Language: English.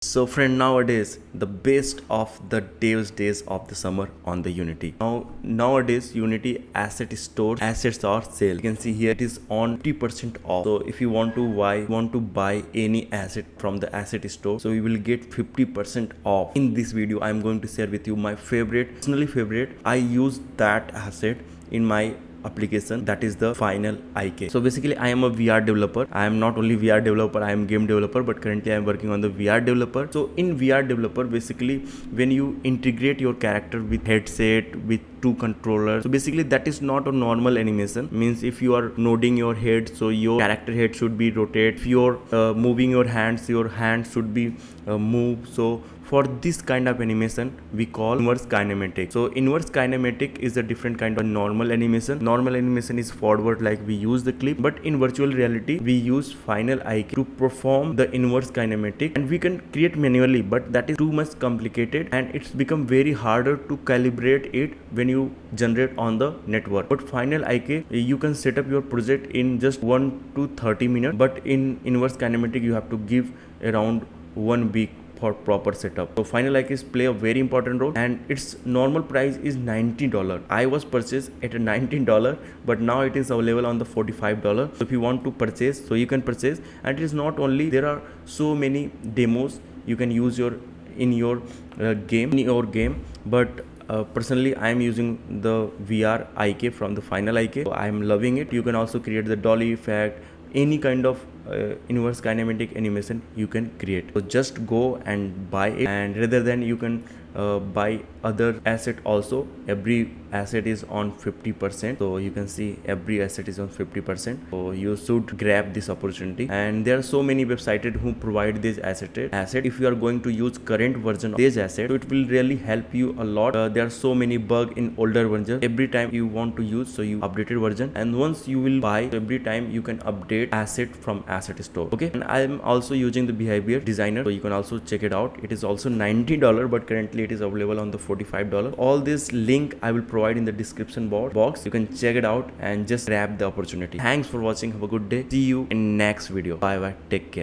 So friend, nowadays the best of the days of the summer on the Unity. Nowadays Unity asset store assets are sale. You can see here it is on 50% off. So if you want to buy any asset from the asset store, so you will get 50% off. In this video I am going to share with you my personally favorite. I use that asset in my application, that is the Final IK. So basically I am a VR developer. I am not only VR developer, I am game developer, but currently I am working on the VR developer. So in VR developer, basically when you integrate your character with headset, with two controllers, so basically that is not a normal animation. Means if you are nodding your head, so your character head should be rotate. If you are moving your hands should be move. So for this kind of animation we call inverse kinematic. So inverse kinematic is a different kind of normal animation. Normal animation is forward, like we use the clip, but in virtual reality we use Final IK to perform the inverse kinematic, and we can create manually, but that is too much complicated and it's become very harder to calibrate it when you generate on the network. But Final IK, you can set up your project in just 1 to 30 minutes, but in inverse kinematic you have to give around 1 week for proper setup. So Final IKs play a very important role, and its normal price is $90. I was purchased at a $19, but now it is available on the $45. So if you want to purchase, so you can purchase, and it is not only, there are so many demos you can use in your game, but personally I am using the VR IK from the Final IK. So I am loving it. You can also create the dolly effect, any kind of inverse kinematic animation you can create. So just go and buy it, and rather than you can buy other asset also. Every asset is on 50%, so you can see every asset is on 50%. So you should grab this opportunity, and there are so many websites who provide this asset. If you are going to use current version of this asset, so it will really help you a lot. There are so many bugs in older version. Every time you want to use, so you updated version, and once you will buy, so every time you can update asset from asset store. Okay, and I am also using the Behavior Designer, so you can also check it out. It is also $90, but currently it is available on the $45. All this link I will provide in the description box. You can check it out and just grab the opportunity. Thanks for watching. Have a good day. See you in next video. Bye bye. Take care.